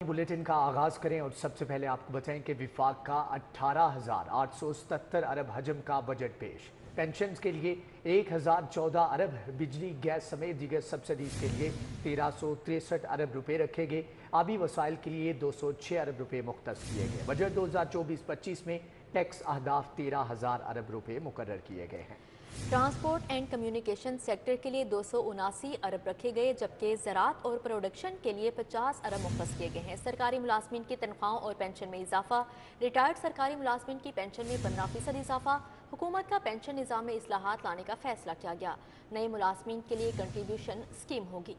Bulletin का आगाज करें और सबसे पहले आपको बताएं कि विफाक का 18,877 अरब हजम का बजट पेश। पेंशन के लिए 1,014 अरब, बिजली गैस समेत दीगर सब्सिडीज के लिए 1,363 अरब रुपए रखे गए। आबी वसाइल के लिए 206 अरब रुपए मुख्तस किए गए। बजट 2024-25 में टैक्स अहदाफ 13,000 अरब रुपए मुकर्रर किए गए हैं। ट्रांसपोर्ट एंड कम्युनिकेशन सेक्टर के लिए 279 अरब रखे गए, जबकि ज़राअत और प्रोडक्शन के लिए 50 अरब मुख्तस किए गए हैं। सरकारी मुलाजमीन की तनख्वाहों और पेंशन में इजाफा। रिटायर्ड सरकारी मुलाजमीन की पेंशन में 15% इजाफा। हुकूमत का पेंशन निज़ाम में इस्लाहात लाने का फैसला किया गया। नए मुलाजमीन के लिए कंट्रीब्यूशन स्कीम होगी।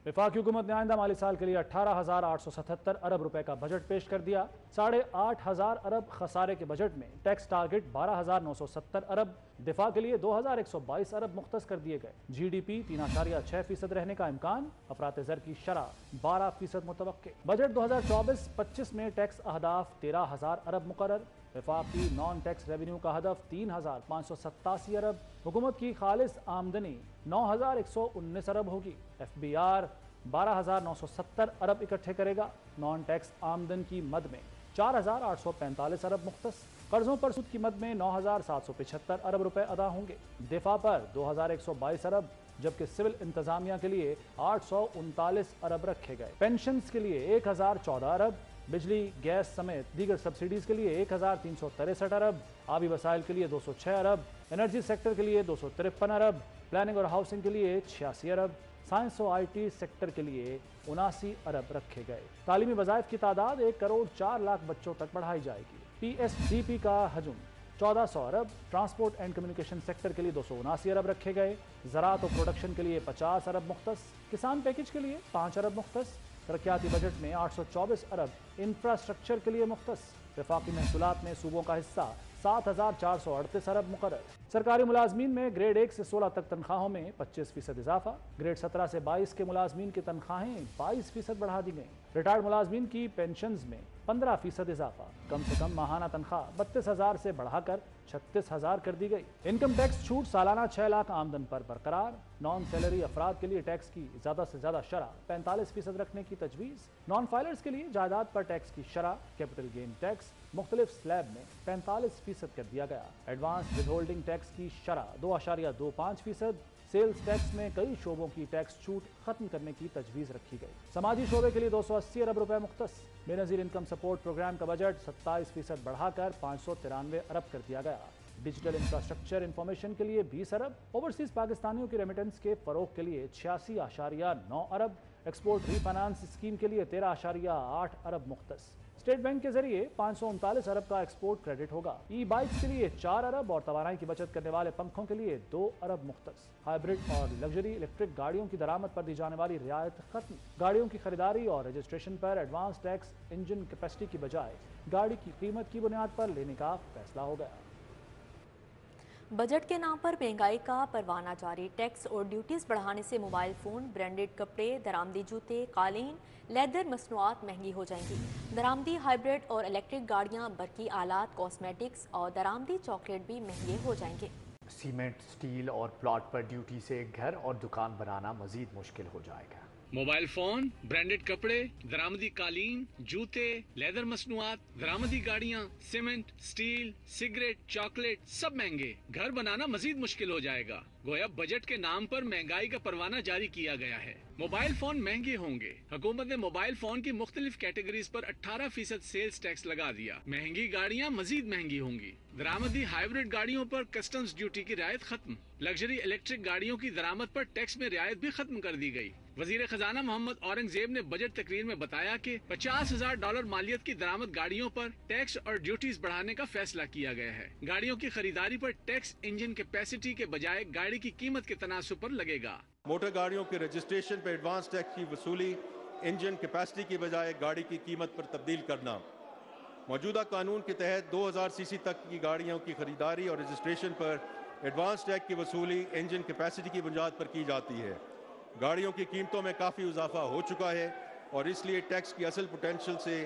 वफाकी हुकूमत ने आइंदा माली साल के लिए 18,877 अरब रुपए का बजट पेश कर दिया। 8,500 अरब खसारे के बजट में टैक्स टारगेट 12,970 अरब, दिफा के लिए 2,122 अरब मुख्तस कर दिए गए। GDP 3.6% रहने का इम्कान। अफरात ज़र की शरह 12% मुतवक्के। बजट 2024-25 में टैक्स अहदाफ 13,000 अरब मुकर्रर। वफाकी नॉन टैक्स रेवेन्यू का हदफ 3,587 अरब। हुकूमत की खालिस आमदनी 9,119 अरब होगी। FBR 12,970 अरब इकट्ठे करेगा। नॉन टैक्स आमदन की मद में 4,845 अरब मुख्तस। कर्जों पर सूद की मद में 9,775 अरब रुपए अदा होंगे। दिफा पर 2,122 अरब, जबकि सिविल इंतजामिया के लिए 839 अरब रखे गए। पेंशन के लिए 1,014 अरब, बिजली गैस समेत दीगर सब्सिडीज के लिए 1,363 अरब, आबी वसाइल के लिए 206 अरब, एनर्जी सेक्टर के लिए 253 अरब, प्लानिंग और हाउसिंग के लिए 86 अरब, साइंस और IT सेक्टर के लिए 79 अरब रखे गए। तालीमी वज़ाइफ की तादाद 1,04,00,000 बच्चों तक बढ़ाई जाएगी। PSDP का हजम 1,400 अरब। ट्रांसपोर्ट एंड कम्युनिकेशन सेक्टर के लिए 279 अरब रखे गए। ज़राअत और प्रोडक्शन के लिए 50 अरब मुख्तस। किसान पैकेज के लिए 5 अरब मुख्तस। तरक्याती बजट में 824 अरब इंफ्रास्ट्रक्चर के लिए मुख्तस। वफाकी महसूलात में सूबों का हिस्सा 7,438 अरब मुकर्रर। सरकारी मुलाजमीन में ग्रेड 1 से 16 तक तनख्वाहों में 25% इजाफा। ग्रेड 17 से 22 के मुलाजमीन की तनख्वाहें 22% बढ़ा दी गई। रिटायर्ड मुलाजमीन की पेंशन में 15% इजाफा। कम से कम माहाना तनख्वाह 32,000 से बढ़ाकर 36,000 कर दी गई। इनकम टैक्स छूट सालाना 6 लाख आमदन पर बरकरार। नॉन सैलरी अफराद के लिए टैक्स की ज्यादा से ज्यादा शरह 45% रखने की तजवीज़। नॉन फाइलर्स के लिए जायदाद पर टैक्स की शरह कैपिटल गेन टैक्स मुख्तलिफ स्लैब में 45% कर दिया गया। एडवांस विदहोल्डिंग टैक्स की शरह 2.25%। सेल्स टैक्स में कई शोबों की टैक्स छूट खत्म करने की तजवीज़ रखी गई। समाजी शोबे के लिए 280 अरब रुपए मुख्तस। बेनज़ीर इनकम सपोर्ट प्रोग्राम का बजट 27% बढ़ाकर 593 अरब कर दिया गया। डिजिटल इंफ्रास्ट्रक्चर इंफॉर्मेशन के लिए 20 अरब। ओवरसीज पाकिस्तानियों की रेमिटेंस के फरोग के लिए 86.9 अरब। एक्सपोर्ट रीफाइनेंस स्कीम के लिए 13.8 अरब मुख्तस। स्टेट बैंक के जरिए 539 अरब का एक्सपोर्ट क्रेडिट होगा। ई बाइक्स के लिए 4 अरब और तवानाई की बचत करने वाले पंखों के लिए 2 अरब मुख्तस। हाइब्रिड और लग्जरी इलेक्ट्रिक गाड़ियों की दरामद पर दी जाने वाली रियायत खत्म। गाड़ियों की खरीदारी और रजिस्ट्रेशन पर एडवांस टैक्स इंजन कैपेसिटी की बजाय गाड़ी की कीमत की बुनियाद पर लेने का फैसला हो गया। बजट के नाम पर महंगाई का परवाना जारी। टैक्स और ड्यूटीज बढ़ाने से मोबाइल फ़ोन, ब्रांडेड कपड़े, दरामदी जूते, कालीन, लेदर मसनूआत महंगी हो जाएंगी। दरामदी हाइब्रिड और इलेक्ट्रिक गाड़ियां, बरकी आलात, कॉस्मेटिक्स और दरामदी चॉकलेट भी महंगे हो जाएंगे। सीमेंट, स्टील और प्लॉट पर ड्यूटी से घर और दुकान बनाना मजीद मुश्किल हो जाएगा। मोबाइल फोन, ब्रांडेड कपड़े, दरामदी कालीन, जूते, लेदर मसनूआत, दरामदी गाड़ियाँ, सीमेंट, स्टील, सिगरेट, चॉकलेट सब महंगे। घर बनाना मजीद मुश्किल हो जाएगा। गोया बजट के नाम पर महंगाई का परवाना जारी किया गया है। मोबाइल फोन महंगे होंगे। हुकूमत ने मोबाइल फोन की मुख्तलिफ कैटेगरीज पर 18% सेल्स टैक्स लगा दिया। महंगी गाड़ियाँ मजीद महंगी होंगी। दरामदी हाइब्रिड गाड़ियों पर कस्टम्स ड्यूटी की रियायत खत्म। लग्जरी इलेक्ट्रिक गाड़ियों की दरामद पर टैक्स में रियायत भी खत्म कर दी गई। वजीर खजाना मोहम्मद औरंगजेब ने बजट तकरीर में बताया कि $50,000 मालियत की दरामद गाड़ियों पर टैक्स और ड्यूटीज बढ़ाने का फैसला किया गया है। गाड़ियों की खरीदारी पर टैक्स इंजन कैपेसिटी के बजाय गाड़ी की कीमत के तनासुब पर लगेगा। मोटर गाड़ियों के रजिस्ट्रेशन पर एडवांस टैक्स की वसूली इंजन कैपेसिटी की बजाय गाड़ी की कीमत पर तब्दील करना। मौजूदा कानून के तहत 2000 सीसी तक की गाड़ियों की खरीदारी और रजिस्ट्रेशन पर एडवांस टैक्स की वसूली इंजन कैपेसिटी की बुनियाद पर की जाती है। गाड़ियों की कीमतों में काफ़ी इजाफा हो चुका है और इसलिए टैक्स की असल पोटेंशियल से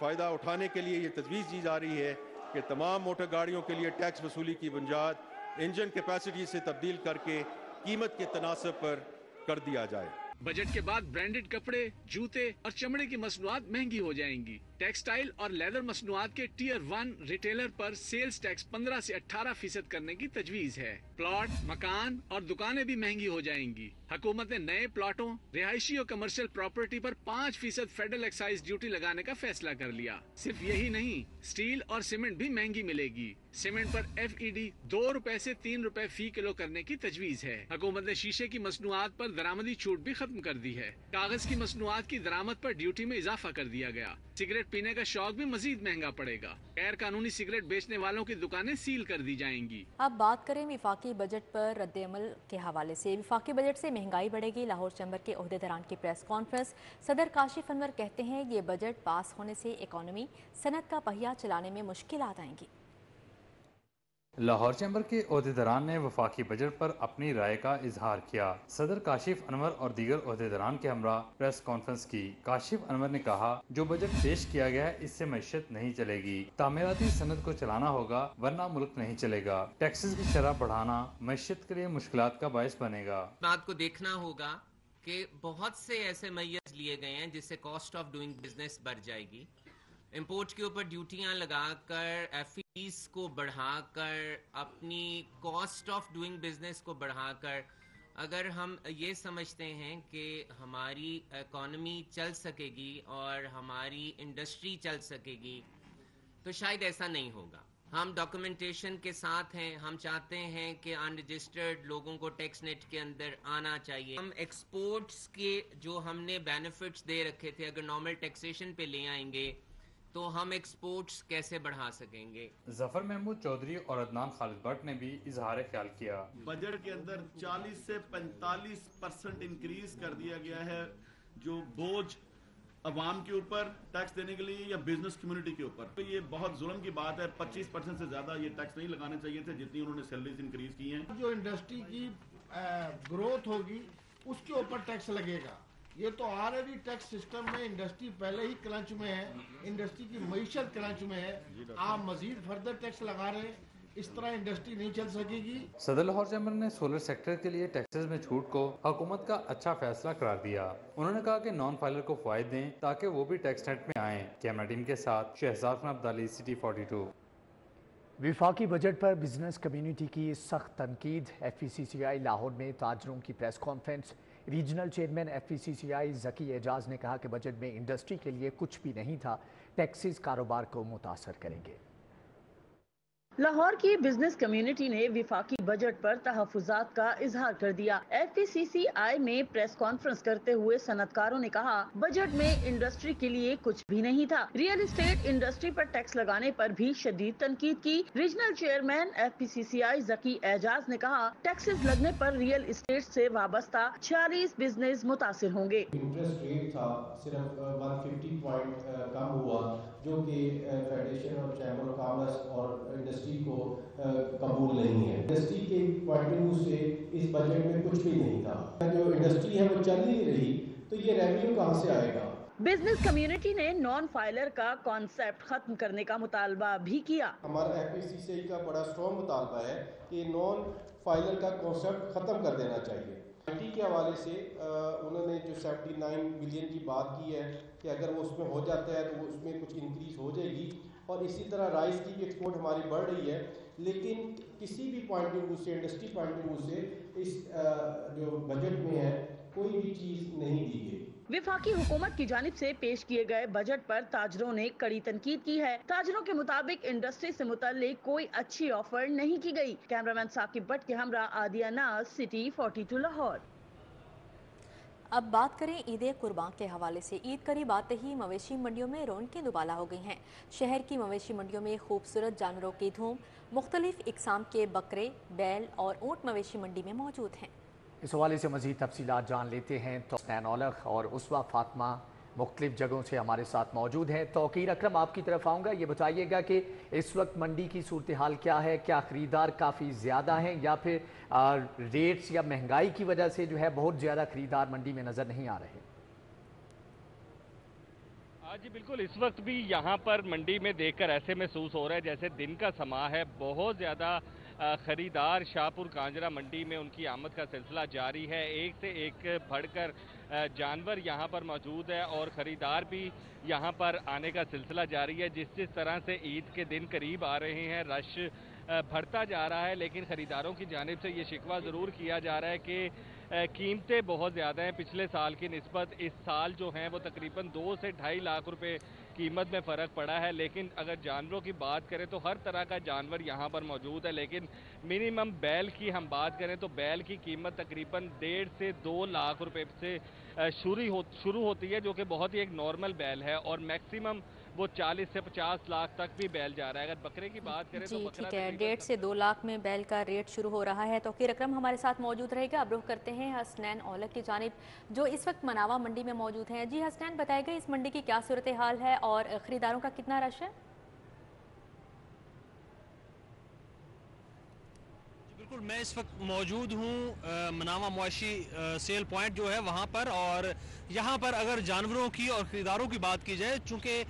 फ़ायदा उठाने के लिए ये तजवीज़ दी जा रही है कि तमाम मोटर गाड़ियों के लिए टैक्स वसूली की बुनियाद इंजन कैपेसिटी से तब्दील करके कीमत के तनासब पर कर दिया जाए। बजट के बाद ब्रांडेड कपड़े, जूते और चमड़े की मसनूआत महंगी हो जाएंगी। टेक्सटाइल और लेदर मसनूआत के टियर 1 रिटेलर पर सेल्स टैक्स 15 से 18% करने की तजवीज है। प्लॉट, मकान और दुकानें भी महंगी हो जाएंगी। हुकूमत ने नए प्लॉटों, रिहायशी और कमर्शियल प्रॉपर्टी पर 5% फेडरल एक्साइज ड्यूटी लगाने का फैसला कर लिया। सिर्फ यही नहीं, स्टील और सीमेंट भी महंगी मिलेगी। सीमेंट पर FED 2 रुपए से 3 रुपए फी किलो करने की तजवीज है। हुकूमत ने शीशे की मसनूआत पर दरामदी छूट भी खत्म कर दी है। कागज की मसनूआत की दरामद पर ड्यूटी में इजाफा कर दिया गया। सिगरेट पीने का शौक भी मजीद महंगा पड़ेगा। गैर कानूनी सिगरेट बेचने वालों की दुकानें सील कर दी जाएंगी। अब बात करें विफाकी बजट पर रद्द-ए-अमल के हवाले से। विफाकी बजट से महंगाई बढ़ेगी। लाहौर चैम्बर के ओहदेदारान की प्रेस कॉन्फ्रेंस। सदर काशिफ अनवर कहते हैं ये बजट पास होने से इकॉनमी, सनत का पहिया चलाने में मुश्किलात आएंगी। लाहौर चैम्बर के ओहदेदारान ने वफाकी बजट पर अपनी राय का इजहार किया। सदर काशिफ अनवर और दीगर ओहदेदारान के हमरा प्रेस कॉन्फ्रेंस की। काशिफ अनवर ने कहा, जो बजट पेश किया गया है इससे मैशत नहीं चलेगी। तामीराती सनत को चलाना होगा वरना मुल्क नहीं चलेगा। टैक्सेस की शरह बढ़ाना मैशत के लिए मुश्किलात का बायस बनेगा। बात को देखना होगा कि बहुत से ऐसे मैयर्स लिए गए हैं जिससे कॉस्ट ऑफ डूइंग बिजनेस बढ़ जाएगी। इंपोर्ट के ऊपर ड्यूटियां लगाकर, FEDs को बढ़ाकर, अपनी कॉस्ट ऑफ डूइंग बिजनेस को बढ़ाकर अगर हम ये समझते हैं कि हमारी इकॉनमी चल सकेगी और हमारी इंडस्ट्री चल सकेगी, तो शायद ऐसा नहीं होगा। हम डॉक्यूमेंटेशन के साथ हैं। हम चाहते हैं कि अनरजिस्टर्ड लोगों को टैक्स नेट के अंदर आना चाहिए। हम एक्सपोर्ट्स के जो हमने बेनिफिट्स दे रखे थे अगर नॉर्मल टैक्सेशन पे ले आएंगे तो हम एक्सपोर्ट्स कैसे बढ़ा सकेंगे। जफर महमूद चौधरी और अदनान खालिद भट्ट ने भी इजहार ख्याल किया। बजट के अंदर 40 से 45% इंक्रीज कर दिया गया है जो बोझ अवाम के ऊपर टैक्स देने के लिए या बिजनेस कम्युनिटी के ऊपर। तो ये बहुत जुल्म की बात है। 25% से ज्यादा ये टैक्स नहीं लगाने चाहिए थे जितनी उन्होंने सैलरीज इंक्रीज की हैं। जो इंडस्ट्री की ग्रोथ होगी उसके ऊपर टैक्स लगेगा। ये तो ऑलरेडी टैक्स सिस्टम में इंडस्ट्री पहले ही क्रंच में है, इंडस्ट्री की मईशत क्रंच में है। आप मजीद फर्दर टैक्स लगा रहे हैं, इस तरह इंडस्ट्री नहीं चल सकेगी। सदर लाहौर चैम्बर ने सोलर सेक्टर के लिए टैक्सेस में छूट को हुकूमत का अच्छा फैसला करार दिया। उन्होंने कहा कि नॉन फाइलर को फायदे दें ताकि वो भी टैक्स नेट में आएं। कैमरा टीम के साथ शहजाद खान अब्दाली, सिटी 42। विफाकी बजट पर बिजनेस कम्युनिटी की सख्त तनकीद। FECCI लाहौर में ताजरों की press conference. Regional chairman FECCI Zaki Ejaz ने कहा कि बजट में इंडस्ट्री के लिए कुछ भी नहीं था, टैक्सेस कारोबार को मुतासर करेंगे। लाहौर की बिजनेस कम्युनिटी ने विफाकी बजट पर तहफ़्फ़ुज़ात का इजहार कर दिया। FECCI में प्रेस कॉन्फ्रेंस करते हुए सनतकारों ने कहा, बजट में इंडस्ट्री के लिए कुछ भी नहीं था। रियल एस्टेट इंडस्ट्री पर टैक्स लगाने पर भी शदीद तनकीद की। Regional chairman FECCI Zaki Ejaz ने कहा, टैक्सेस लगने पर रियल एस्टेट से वाबस्ता 46 बिजनेस मुतासिर होंगे। इंटरेस्ट रेट था सिर्फ 150 पॉइंट कम हुआ, जो कि फेडरेशन और चैम्बर ऑफ कॉमर्स और इंडस्ट्री को कबूल नहीं है। इंडस्ट्री के पॉइंट ऑफ व्यू से इस बजट में कुछ भी नहीं था। जो इंडस्ट्री है वो चल नहीं रही तो ये रेवेन्यू कहाँ से आएगा। बिजनेस कम्युनिटी ने नॉन फाइलर का कॉन्सेप्ट खत्म करने का मुतालबा भी किया। हमारा FECCI का बड़ा स्ट्रॉन्ग मुतालबा है कि नॉन फाइलर का कॉन्सेप्ट खत्म कर देना चाहिए। IT के हवाले से उन्होंने जो 79 बिलियन की बात की है कि अगर वो उसमें हो जाता है तो वो उसमें कुछ इंक्रीज हो जाएगी। और इसी तरह राइस की भी एक्सपोर्ट हमारी बढ़ रही है, लेकिन किसी भी पॉइंट ऑफ व्यू से, इंडस्ट्री पॉइंट ऑफ व्यू से इस जो बजट में है कोई भी चीज़ नहीं दी गई। विफाकी हुकूमत की जानिब से पेश किए गए बजट पर ताजरों ने कड़ी तनकीद की है। ताजरों के मुताबिक इंडस्ट्री से मुताल्लिक कोई अच्छी ऑफर नहीं की गई। कैमरामैन साकिब भट्ट के हमरा आदिया नाज, सिटी 42 लाहौर। अब बात करें ईद कुर्बान के हवाले से। ईद करीब आते ही मवेशी मंडियों में रौनकें दुबाला हो गई हैं। शहर की मवेशी मंडियों में खूबसूरत जानवरों की धूम। मुख्तलिफ इकसाम के बकरे, बैल और ऊँट मवेशी मंडी में मौजूद हैं। इस हवाले से मज़ीद तफसीलात जान लेते हैं। तो हसनैन औलख और उसवा फातिमा मुख्तलिफ जगहों से हमारे साथ मौजूद हैं। तौकीर अकरम, आपकी तरफ आऊँगा। ये बताइएगा कि इस वक्त मंडी की सूरत हाल क्या है? क्या ख़रीदार काफ़ी ज़्यादा हैं या फिर रेट्स या महंगाई की वजह से जो है बहुत ज़्यादा ख़रीदार मंडी में नज़र नहीं आ रहे? जी बिल्कुल, इस वक्त भी यहाँ पर मंडी में देखकर ऐसे महसूस हो रहा है जैसे दिन का समा है। बहुत ज़्यादा ख़रीदार शाहपुर कांजरा मंडी में उनकी आमद का सिलसिला जारी है। एक से एक बढ़कर जानवर यहाँ पर मौजूद है और ख़रीदार भी यहाँ पर आने का सिलसिला जारी है। जिस तरह से ईद के दिन करीब आ रहे हैं, रश बढ़ता जा रहा है, लेकिन ख़रीदारों की जानिब से ये शिकवा ज़रूर किया जा रहा है कि कीमतें बहुत ज़्यादा हैं पिछले साल की निस्बत। इस साल जो हैं वो तकरीबन 2 से 2.5 लाख रुपए कीमत में फ़र्क पड़ा है। लेकिन अगर जानवरों की बात करें तो हर तरह का जानवर यहाँ पर मौजूद है, लेकिन मिनिमम बैल की हम बात करें तो बैल की कीमत तकरीबन 1.5 से 2 लाख रुपए से शुरू होती है, जो कि बहुत ही एक नॉर्मल बैल है, और मैक्सिमम वो 40 से 50 लाख तक भी बैल जा रहा है। अगर बकरे की बात करें तो बकरा ठीक है, 1.5 से 2 लाख में बैल का रेट शुरू हो रहा है। तौकीर अकरम हमारे साथ मौजूद रहेगा। अब रुख करते हैं हसनैन औलख की जानिब, जो इस वक्त मनावा मंडी में मौजूद हैं। जी हसनैन, बताएगा इस मंडी की क्या सूरत हाल है और ख़रीदारों का कितना रश है? बिल्कुल, मैं इस वक्त मौजूद हूँ मनावा मुआशी सेल पॉइंट जो है वहाँ पर, और यहाँ पर अगर जानवरों की और ख़रीदारों की बात की जाए, चूँकि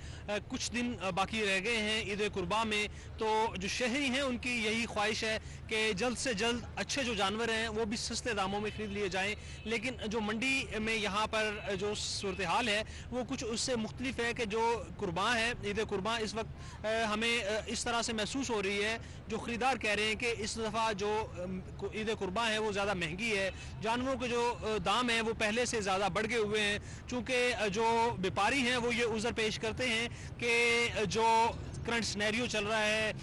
कुछ दिन बाकी रह गए हैं ईद कुर्बा में, तो जो शहरी हैं उनकी यही ख्वाहिश है कि जल्द से जल्द अच्छे जो जानवर हैं वो भी सस्ते दामों में ख़रीद लिए जाएँ। लेकिन जो मंडी में यहाँ पर जो सूरत हाल है वो कुछ उससे मुख्तलिफ है कि जो कुर्बा है, ईद कुर्बा, इस वक्त हमें इस तरह से महसूस हो रही है, जो ख़रीदार कह रहे हैं कि इस दफ़ा जो ईद कुर्बा है वो ज़्यादा महंगी है। जानवरों के जो दाम हैं वो पहले से ज़्यादा बढ़ गए हुए हैं, चूँकि जो व्यापारी हैं वो ये उज़र पेश करते हैं कि जो करंट सिनेरियो चल रहा है,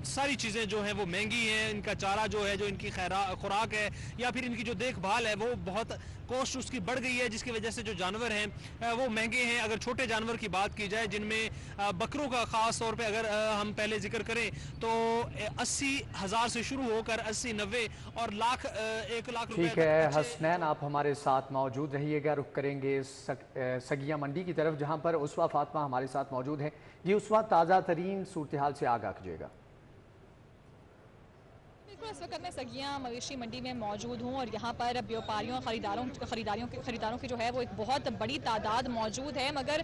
सारी चीज़ें जो हैं वो महंगी हैं। इनका चारा जो है, जो इनकी खुराक है या फिर इनकी जो देखभाल है वो बहुत कॉस्ट उसकी बढ़ गई है, जिसकी वजह से जो जानवर हैं वो महंगे हैं। अगर छोटे जानवर की बात की जाए, जिनमें बकरों का ख़ास तौर पे अगर हम पहले जिक्र करें तो 80,000 से शुरू होकर 80-90 और 1 लाख रुपए। ठीक है हसनैन, आप हमारे साथ मौजूद रहिएगा। रुख करेंगे सगिया मंडी की तरफ, जहां पर उसवा फातिमा हमारे साथ मौजूद है। जी उसवा, ताज़ा तरीन सूरत हाल से आगाह कीजिएगा। इस वक्त मैं सगिया मवेशी मंडी में मौजूद हूँ और यहाँ पर व्यापारियों खरीदारों की जो है वो एक बहुत बड़ी तादाद मौजूद है, मगर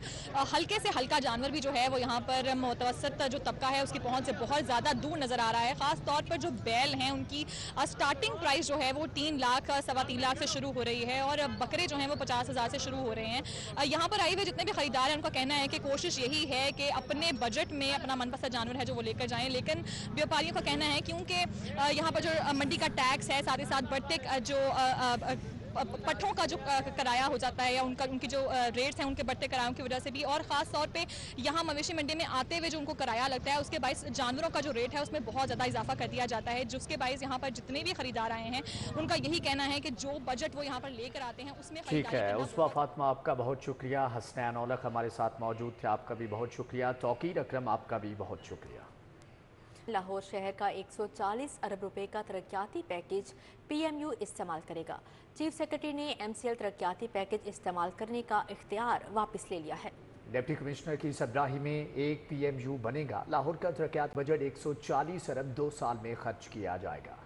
हल्के से हल्का जानवर भी जो है वो यहाँ पर मुतवसत जो तबका है उसकी पहुँच से बहुत ज़्यादा दूर नज़र आ रहा है। ख़ास तौर पर जो बैल हैं उनकी स्टार्टिंग प्राइस जो है वो 3 लाख 3.25 लाख से शुरू हो रही है, और बकरे जो हैं वो 50,000 से शुरू हो रहे हैं। यहाँ पर आए हुए जितने भी खरीदार हैं उनका कहना है कि कोशिश यही है कि अपने बजट में अपना मनपसंद जानवर है जो वो लेकर जाएँ, लेकिन व्यापारियों का कहना है क्योंकि यहाँ पर जो मंडी का टैक्स है, साथ ही साथ बढ़ते जो पट्ठों का जो किराया हो जाता है या उनकी जो रेट्स हैं उनके बढ़ते किरायों की वजह से भी, और ख़ास तौर पे यहाँ मवेशी मंडी में आते हुए जो उनको किराया लगता है उसके बाइस जानवरों का जो रेट है उसमें बहुत ज़्यादा इजाफा कर दिया जाता है, जिसके बाइस यहाँ पर जितने भी खरीदार आए हैं उनका यही कहना है कि जो बजट वो यहाँ पर लेकर आते हैं उसमें। ठीक है उसवा फातिमा, आपका बहुत शुक्रिया। हसनैन औलख हमारे साथ मौजूद थे, आपका भी बहुत शुक्रिया। तौकीर अकरम, आपका भी बहुत शुक्रिया। लाहौर शहर का 140 अरब रुपए का तरक्याती पैकेज PMU इस्तेमाल करेगा। चीफ सेक्रेटरी ने MCL तरक्याती पैकेज इस्तेमाल करने का इख्तियार वापस ले लिया है। डिप्टी कमिश्नर की सरबराही में एक PMU बनेगा। लाहौर का तरक्याती बजट 140 अरब 2 साल में खर्च किया जाएगा।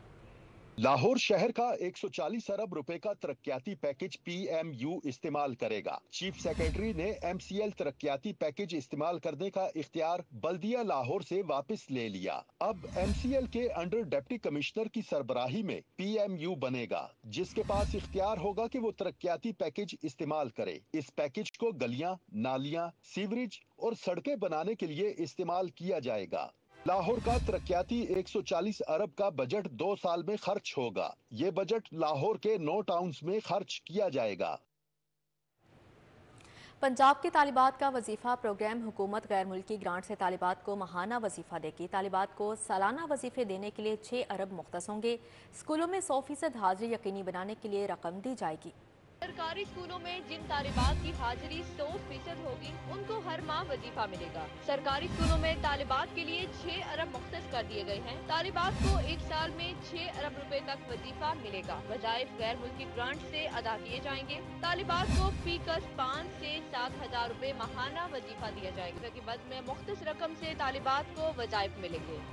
लाहौर शहर का 140 अरब रुपए का तरक्याती पैकेज PMU इस्तेमाल करेगा। चीफ सेक्रेटरी ने MCL तरक्याती पैकेज इस्तेमाल करने का इख्तियार बल्दिया लाहौर से वापस ले लिया। अब MCL के अंडर डिप्टी कमिश्नर की सरबराही में PMU बनेगा, जिसके पास इख्तियार होगा कि वो तरक्याती पैकेज इस्तेमाल करे। इस पैकेज को गलियां, नालियां, सीवरेज और सड़कें बनाने के लिए इस्तेमाल किया जाएगा। लाहौर का तरक्याती 140 अरब का बजट 2 साल में खर्च होगा। ये बजट लाहौर के 9 टाउन्स में खर्च किया जाएगा। पंजाब के तालिबात का वजीफा प्रोग्राम हुकूमत गैर मुल्की ग्रांट से तालिबात को माहाना वजीफा देगी। तालिबात को सालाना वजीफे देने के लिए 6 अरब मुख्तस होंगे। स्कूलों में 100% हाजिरी यकीनी बनाने के लिए रकम दी जाएगी। सरकारी स्कूलों में जिन तालिबात की हाजिरी 100% होगी उनको हर माह वजीफा मिलेगा। सरकारी स्कूलों में तालिबात के लिए 6 अरब मुख्तस कर दिए गए हैं। तालिबात को एक साल में 6 अरब रुपए तक वजीफा मिलेगा। वज़ाइफ गैर मुल्की ग्रांट से अदा किए जाएंगे। तालिबात को फीकस 5 से 7,000 रुपए माहाना वजीफा दिया जाएगा कि बद में मुख्तस रकम से तालिबात को वज़ाइफ मिलेंगे।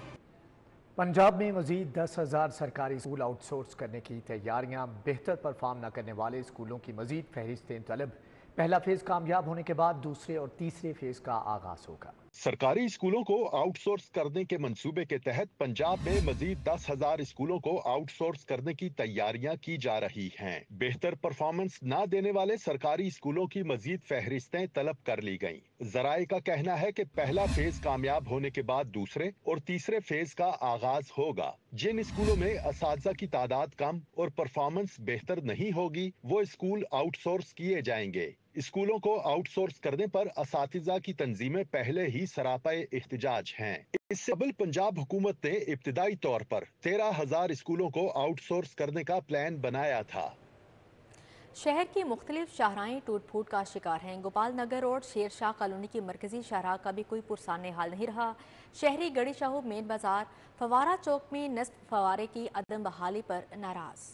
पंजाब में मजीद 10,000 सरकारी स्कूल आउटसोर्स करने की तैयारियां। बेहतर परफॉर्म न करने वाले स्कूलों की मजीद फहरिस्तें तलब। पहला फेज कामयाब होने के बाद दूसरे और तीसरे फेज का आगाज होगा। सरकारी स्कूलों को आउटसोर्स करने के मंसूबे के तहत पंजाब में मजीद 10,000 स्कूलों को आउटसोर्स करने की तैयारियां की जा रही हैं। बेहतर परफॉर्मेंस न देने वाले सरकारी स्कूलों की मजीद फहरिस्तें तलब कर ली गईं। जराए का कहना है कि पहला फेज कामयाब होने के बाद दूसरे और तीसरे फेज का आगाज होगा। जिन स्कूलों में असातिज़ा की तादाद कम और परफॉर्मेंस बेहतर नहीं होगी, वो स्कूल आउटसोर्स किए जाएंगे। स्कूलों को आउटसोर्स करने पर असातिज़ा की तंजीमें पहले ही सरापे इख्तिजाज हैं। इससे कबल पंजाब हुकूमत ने इब्तिदाई तौर पर 13,000 स्कूलों को आउटसोर्स करने का प्लान बनाया था। शहर की मुख्तलिफ शाहराएं टूट फूट का शिकार हैं। गोपाल नगर रोड शेर शाह कॉलोनी की मरकजी शाहराह का भी कोई पुरसाने हाल नहीं रहा। शहरी गड़ी शाहू मेन बाजार फवारा चौक में नस्ब फवारे की अदम बहाली पर नाराज।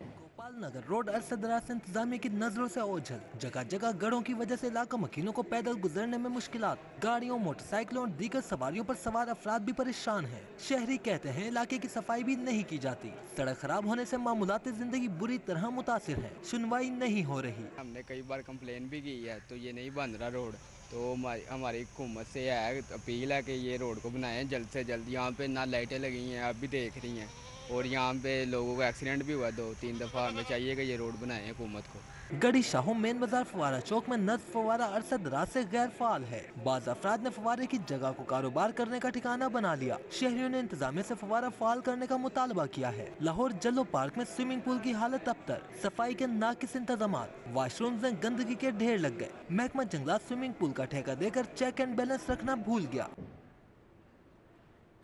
गोपाल नगर रोड अरसे दराज से इंतजामिया की नजरों से ओझल, जगह जगह गढ़ों की वजह से इलाका मकीनों को पैदल गुजरने में मुश्किलात। गाड़ियों, मोटरसाइकिलों और दीगर सवारियों पर सवार अफराद भी परेशान हैं। शहरी कहते हैं इलाके की सफाई भी नहीं की जाती। सड़क खराब होने से मामूलाती जिंदगी बुरी तरह मुतासिर है। सुनवाई नहीं हो रही। हमने कई बार कंप्लेन भी की है तो ये नहीं बन रहा रोड। तो हमारी हुकूमत से है अपील है कि ये रोड को बनाएं जल्द से जल्द। यहाँ पे ना लाइटें लगी हैं, आप भी देख रही हैं, और यहाँ पे लोगों का एक्सीडेंट भी हुआ 2-3 दफ़ा। हमें चाहिए कि ये रोड बनाएं हुकूमत को। गड़ी शाहू मेन बाजार फवारा चौक में नस्ब फवारा अरसे दराज से गैर फाल है। बाज़ अफराद ने फवारे की जगह को कारोबार करने का ठिकाना बना लिया। शहरियों ने इंतजामिया से फवारा फाल करने का मुतालबा किया है। लाहौर जल्लो पार्क में स्विमिंग पूल की हालत अबतर, सफाई के नाकिस इंतजामात, वाशरूम में गंदगी के ढेर लग गए। महकमा जंगलात स्विमिंग पूल का ठेका देकर चेक एंड बैलेंस रखना भूल गया।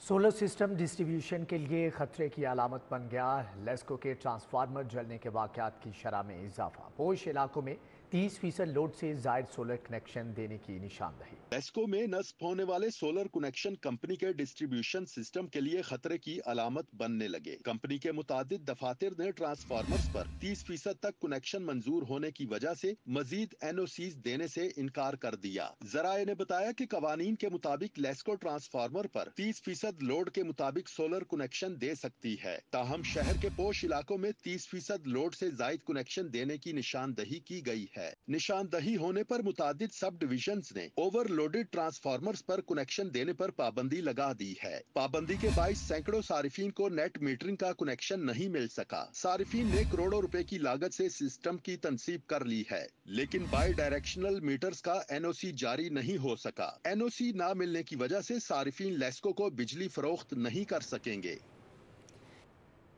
सोलर सिस्टम डिस्ट्रीब्यूशन के लिए खतरे की अलामत बन गया। लेस्को के ट्रांसफार्मर जलने के वाक़यात की शरह में इजाफा। पोश इलाकों में 30% लोड से जायद सोलर कनेक्शन देने की निशानदही। लेस्को में नस्ब होने वाले सोलर कनेक्शन कंपनी के डिस्ट्रीब्यूशन सिस्टम के लिए खतरे की अलामत बनने लगे। कंपनी के मुतादिद दफातर ने ट्रांसफार्मर्स पर 30% तक कनेक्शन मंजूर होने की वजह से मजीद NOCs देने से इनकार कर दिया। जराए ने बताया कि कवानीन के मुताबिक लेस्को ट्रांसफार्मर पर 30% लोड के मुताबिक सोलर कनेक्शन दे सकती है। ताहम शहर के पोश इलाकों में 30% लोड से जायद कनेक्शन देने की निशानदही की गई है। निशानदही होने पर मुतादिद सब डिविजन्स ने ओवरलोडेड ट्रांसफार्मर्स पर कनेक्शन देने पर पाबंदी लगा दी है। पाबंदी के बाइस सैकड़ों सारिफीन को नेट मीटरिंग का कनेक्शन नहीं मिल सका। सारिफीन ने करोड़ों रुपए की लागत से सिस्टम की तनसीब कर ली है, लेकिन बाई डायरेक्शनल मीटर्स का NOC जारी नहीं हो सका। NOC न मिलने की वजह से सारिफीन लेस्को को बिजली फरोख्त नहीं कर सकेंगे।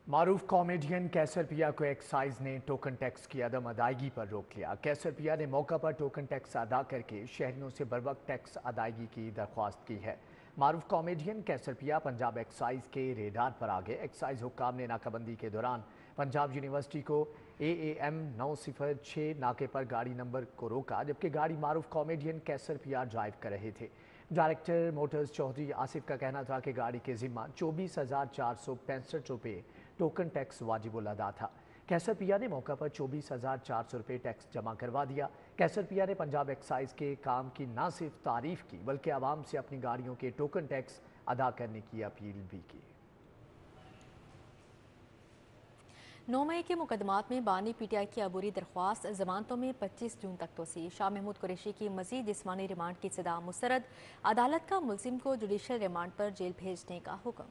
मारूफ कॉमेडियन कैसर पिया को एक्साइज ने टोकन टैक्स की अदम अदायगी पर रोक लिया। कैसर पिया ने मौका पर टोकन टैक्स अदा करके शहरियों से बरवक्त टैक्स अदायगी की दरख्वास्त की है। मारूफ कॉमेडियन कैसर पिया पंजाब एक्साइज के रेडार पर आ गए। एक्साइज हुक्काम ने नाकाबंदी के दौरान पंजाब यूनिवर्सिटी को AAM 906 नाके पर गाड़ी नंबर को रोका, जबकि गाड़ी मारूफ कॉमेडियन कैसर पिया ड्राइव कर रहे थे। डायरेक्टर मोटर्स चौधरी आसिफ का कहना था कि गाड़ी के जिम्मा 24,465 रुपये टोकन टैक्स वाजिबुल अदा था। कैसर पिया ने मौका पर 24,400 रुपये टैक्स जमा करवा दिया। कैसर पिया ने पंजाब एक्साइज के काम की न सिर्फ तारीफ की बल्कि आवाम से अपनी गाड़ियों के टोकन टैक्स अदा करने की अपील भी की। 9 मई के मुकदमात में बानी PTI की अबूरी दरख्वास्त जमानतों में 25 जून तक तोसी। शाह महमूद कुरैशी की मजीद जिस्मानी रिमांड की सदा मुस्तरद। अदालत का मुलजिम को जुडिशल रिमांड पर जेल भेजने का हुक्म।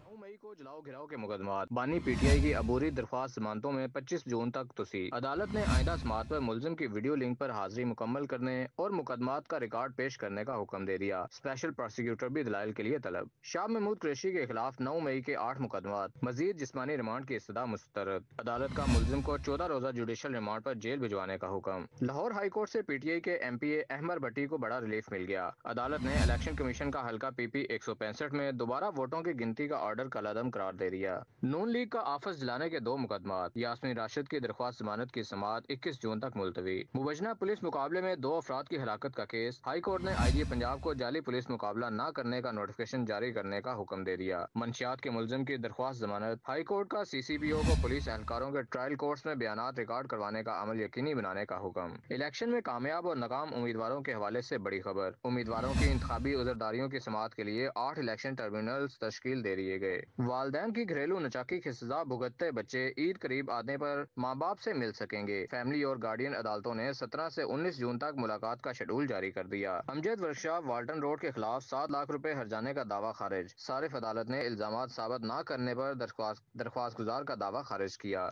9 मई को जलाओ घिराव के मुकदमात बानी PTI की अबूरी दरख्वास्त जमानतों में 25 जून तक तोसी। अदालत ने आइंदा समाअत पर मुलजिम की वीडियो लिंक पर हाजिरी मुकम्मल करने और मुकदमात का रिकॉर्ड पेश करने का हुक्म दे दिया। स्पेशल प्रोसिक्यूटर भी दलाइल के लिए तलब। शाह महमूद कुरैशी के खिलाफ 9 मई के 8 मुकदमात मजीद जिस्मानी रिमांड की इस्तदा मुस्तरद। अदालत का मुलजिम को 14 रोजा जुडिशल रिमांड पर जेल भिजवाने का हुक्म। लाहौर हाई कोर्ट से PTI के MPA अहमद भट्टी को बड़ा रिलीफ मिल गया। अदालत ने इलेक्शन कमीशन का हल्का PP 165 में दोबारा वोटों की गिनती का ऑर्डर कलअदम करार दे दिया। नून लीग का आफस जलाने के 2 मुकदमात। यास्मीन राशिद की दरख्वास्त जमानत की समाअत 21 जून तक मुलतवी। मुबजना पुलिस मुकाबले में 2 अफराद की हलाकत का केस। हाई कोर्ट ने IG पंजाब को जाली पुलिस मुकाबला न करने का नोटिफिकेशन जारी करने का हुक्म दे दिया। मंशियात के मुलजिम की दरख्वास्त जमानत। हाई कोर्ट का CCPO को पुलिस एहलकारों के ट्रायल कोर्ट्स में बयानात रिकॉर्ड करवाने का अमल यकीनी बनाने का हुक्म। इलेक्शन में कामयाब और नाकाम उम्मीदवारों के हवाले से बड़ी खबर। उम्मीदवारों की इंतखाबी उज़रदारियों की समाअत के लिए 8 इलेक्शन टर्मिनल्स तश्कील दे दिए गए। والدین کی گھریلو نچاکی کی سزا بھگتتے بچے عید قریب آنے پر ماں باپ سے مل سکیں گے۔ فیملی اور گارڈین عدالتوں نے 17 سے 19 جون تک ملاقات کا شیڈول جاری کر دیا۔ امجد ورکشاپ والٹن روڈ کے خلاف 7 لاکھ روپے ہرجانے کا دعویٰ خارج۔ صارف عدالت نے الزامات ثابت نہ کرنے پر درخواست گزار کا دعویٰ خارج کیا۔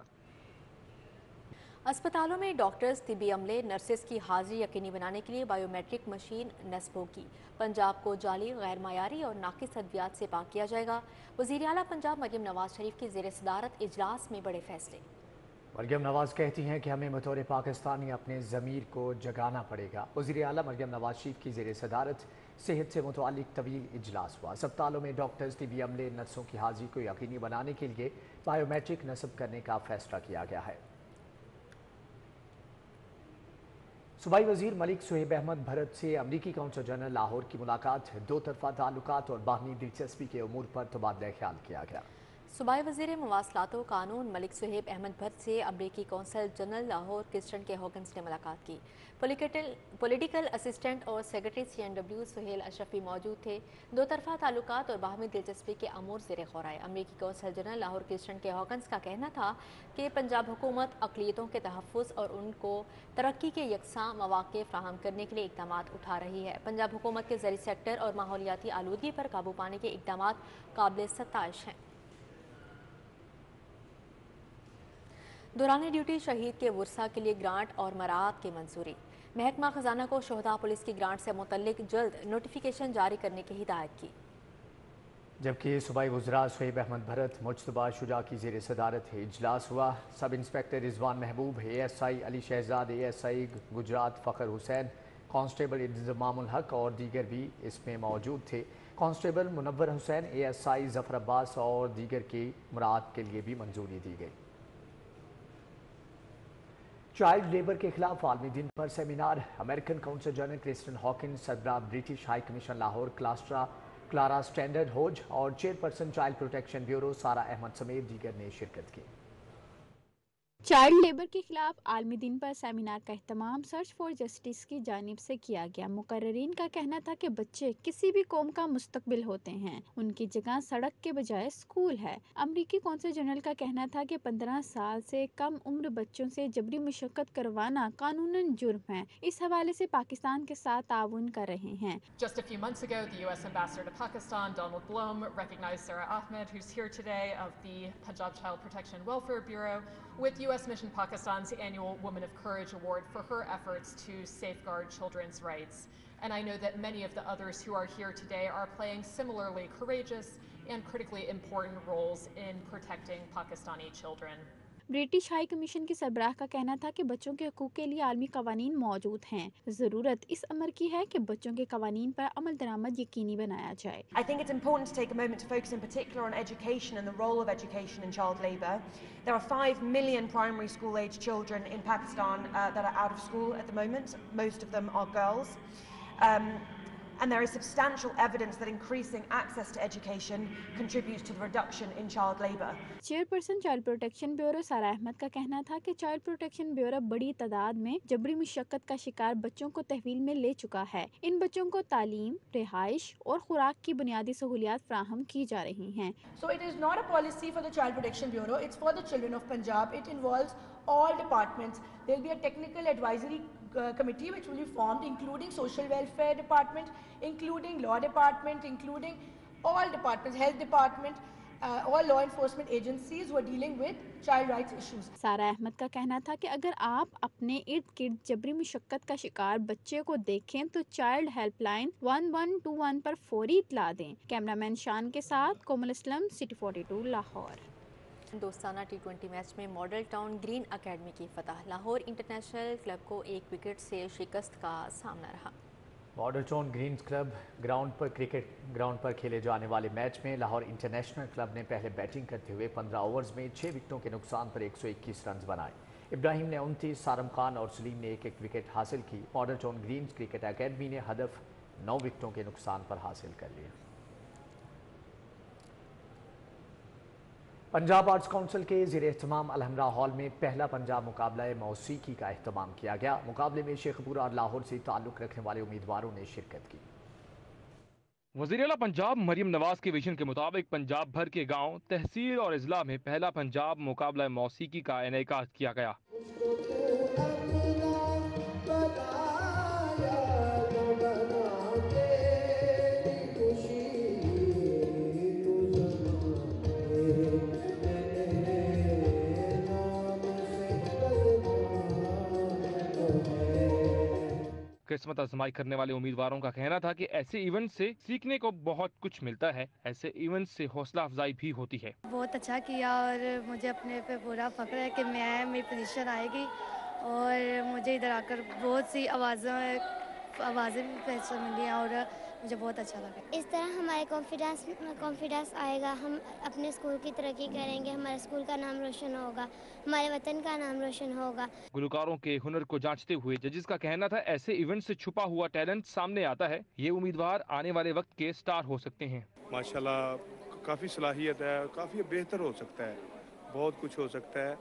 اسپتالوں میں ڈاکٹرز، طبی عملے، نرسز کی حاضری یقینی بنانے کے لیے بائیو میٹرک مشین نصب ہوگی۔ پنجاب کو جعلی، غیر معیاری اور ناقص ادویات سے پاک کیا جائے گا۔ وزیر اعلیٰ پنجاب مریم نواز شریف کی زیر صدارت اجلاس میں بڑے فیصلے۔ مریم نواز کہتی ہیں کہ ہمیں بطور پاکستانی اپنے ضمیر کو جگانا پڑے گا۔ وزیر اعلیٰ مریم نواز شریف کی زیر صدارت صحت سے متعلق طویل اجلاس ہوا۔ اسپتالوں میں ڈاکٹرز، طبی عملے، نرسوں کی حاضری کو یقینی بنانے کے لیے بائیو میٹرک نصب کرنے کا فیصلہ کیا گیا ہے۔ صوبائی وزیر ملک صہیب احمد بھرت سے امریکی کونسل جنرل لاہور کی ملاقات، دو طرفہ تعلقات اور باہمی دلچسپی کے امور پر تبادلہ خیال کیا گیا۔ صوبائی وزیر مواصلات و قانون ملک صہیب احمد بھرت سے امریکی کونسل جنرل لاہور کرسٹن کے ہاکنز نے ملاقات کی۔ پولیٹیکل اسسٹنٹ اور سیکرٹری CNW سہیل اشرف بھی موجود تھے۔ دو طرفہ تعلقات اور باہمی دلچسپی کے امور زیر غور آئے۔ امریکی کونسل جنرل لاہور کرسٹن کے ہاکنز کا کہنا تھا کہ پنجاب حکومت اقلیتوں کے تحفظ اور ان کو ترقی کے یکساں مواقع فراہم کرنے کے لیے اقدامات اٹھا رہی ہے۔ پنجاب حکومت کے زرعی سیکٹر اور ماحولیاتی آلودگی پر قابو پانے کے اقدامات قابل ستائش ہیں۔ دوران ڈیوٹی شہید کے ورثاء کے لیے گرانٹ اور مراعات کی منظوری۔ محکمہ خزانہ کو شہداء پولیس کی گرانٹ سے متعلق جلد نوٹیفیکیشن جاری کرنے کی ہدایت کی۔ جبکہ صوبائی وزراء صہیب احمد بھرت، مجتبیٰ شجاع کی زیر صدارت اجلاس ہوا۔ سب انسپکٹر رضوان محبوب، ASI علی شہزاد، ASI گجرات فخر حسین، کانسٹیبل انضمام الحق اور دیگر بھی اس میں موجود تھے۔ کانسٹیبل منور حسین، ASI ظفر عباس اور دیگر کی مراعات کے لیے بھی منظوری دی گئی۔ چائلڈ لیبر کے خلاف عالمی دن پر seminar, American consul general Kristen Hawkins, صدرہ British high commission Lahore Clara Strandhoj اور chairperson child protection bureau Sara Ahmad سمیت دیگر نے شرکت کی۔ چائلڈ لیبر کے خلاف عالمی دن پر سیمینار کا اہتمام سرچ فار جسٹس کی جانب سے کیا گیا۔ مقررین کا کہنا تھا کہ بچے کسی بھی قوم کا مستقبل ہوتے ہیں، ان کی جگہ سڑک کے بجائے اسکول ہے۔ امریکی کونسل جنرل کا کہنا تھا کہ 15 سال سے کم عمر بچوں سے جبری مشقت کروانا قانوناً جرم ہے۔ اس حوالے سے پاکستان کے ساتھ تعاون کر رہے ہیں۔ Just a few months ago, the U.S. Ambassador to Pakistan, Donald Blum, recognized Sarah Ahmed, who's here today, of the Punjab Child Protection and Welfare Bureau, with U.S. Mission Pakistan's annual Woman of Courage Award for her efforts to safeguard children's rights. And I know that many of the others who are here today are playing similarly courageous and critically important roles in protecting Pakistani children. British high commission کی سربراہ کا کہنا تھا کہ بچوں کے حقوق کے لیے عالمی قوانین موجود ہیں۔ ضرورت اس امر کی ہے کہ بچوں کے قوانین پر عمل درآمد یقینی بنایا جائے۔ I think it's important to take a moment to focus in particular on education and the role of education in child labour. There are 5 million primary school age children in Pakistan that are out of school at the moment. Most of them are girls. And there is substantial evidence that increasing access to education contributes to the reduction in child labour. Chairperson child protection bureau Sara Ahmed کا کہنا تھا کہ child protection bureau بڑی تعداد میں جبری مشقت کا شکار بچوں کو تحویل میں لے چکا ہے۔ ان بچوں کو تعلیم، رہائش اور خوراک کی بنیادی سہولیات فراہم کی جا رہی ہیں۔ So it is not a policy for the Child Protection Bureau, it's for the children of Punjab. It involves all departments. There will be a technical advisory committee which will be formed, including social welfare department, including law department, including all departments, health department, all law enforcement agencies who are dealing with child rights issues. Sara Ahmed کا کہنا تھا کہ اگر آپ اپنے ارد گرد جبری مشقت کا شکار بچے کو دیکھیں تو چائلڈ ہیلپ لائن 1121 پر فوری اطلاع دیں۔ کیمرہ مین شان کے ساتھ کومل اسلم، سٹی 42 لاہور۔ دوستانہ T20 میچ میں ماڈل ٹاؤن گرین اکیڈمی کی فتح، لاہور انٹرنیشنل کلب کو 1 وکٹ سے شکست کا سامنا رہا۔ Model town Greens Club cricket ground پر کھیلے جانے والے میچ میں لاہور انٹرنیشنل کلب نے پہلے بیٹنگ کرتے ہوئے 15 اوورز میں 6 وکٹوں کے نقصان پر 121 رنز بنائے۔ ابراہیم نے 29، سارم خان اور سلیم نے 1 وکٹ حاصل کی۔ Model town greens cricket academy نے ہدف 9 وکٹوں کے نقصان پر حاصل کر لیا۔ پنجاب آرٹس کونسل کے زیر اہتمام الحمرا ہال میں پہلا پنجاب مقابلہ موسیقی کا اہتمام کیا گیا۔ مقابلے میں شیخ پورہ اور لاہور سے تعلق رکھنے والے امیدواروں نے شرکت کی۔ वज़ीर आला पंजाब मरियम नवाज के विजन के मुताबिक पंजाब भर के गांव, तहसील और अजला में पहला पंजाब मुकाबला मौसीकी का इनेकाद किया गया। किस्मत आजमाई करने वाले उम्मीदवारों का कहना था कि ऐसे इवेंट से सीखने को बहुत कुछ मिलता है, ऐसे इवेंट से हौसला अफजाई भी होती है। बहुत अच्छा किया और मुझे अपने पे पूरा फख्र है कि मेरी पोजीशन आएगी और मुझे इधर आकर बहुत सी आवाज़ें मिली हैं और मुझे बहुत अच्छा लगा। इस तरह हमारे कॉन्फिडेंस आएगा, हम अपने स्कूल की तरक्की करेंगे, हमारे स्कूल का नाम रोशन होगा, हमारे वतन का नाम रोशन होगा। गुलकारों के हुनर को जांचते हुए जजेस का कहना था ऐसे इवेंट से छुपा हुआ टैलेंट सामने आता है, ये उम्मीदवार आने वाले वक्त के स्टार हो सकते हैं। माशाल्लाह काफ़ी सलाहियत है, काफ़ी बेहतर हो सकता है, बहुत कुछ हो सकता है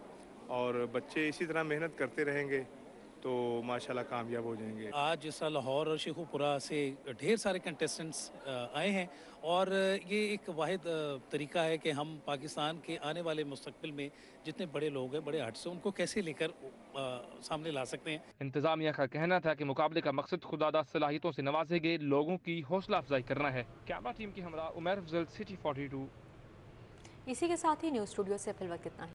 और बच्चे इसी तरह मेहनत करते रहेंगे तो माशाल्लाह कामयाब हो जाएंगे। आज इस लाहौर और शेखुपुरा से ढेर सारे कंटेस्टेंट्स आए हैं और ये एक वाहिद तरीका है कि हम पाकिस्तान के आने वाले मुस्तकबिल में जितने बड़े लोग हैं, बड़े हट से उनको कैसे लेकर सामने ला सकते हैं। इंतजामिया का कहना था कि मुकाबले का मकसद खुदादा सलाहियतों से नवाजे गए लोगों की हौसला अफजाई करना है। कैमरा टीम की हमरा उमर अफजल, सिटी 42। इसी के साथ ही न्यूज़ स्टूडियो से फिलहाल इतना ही।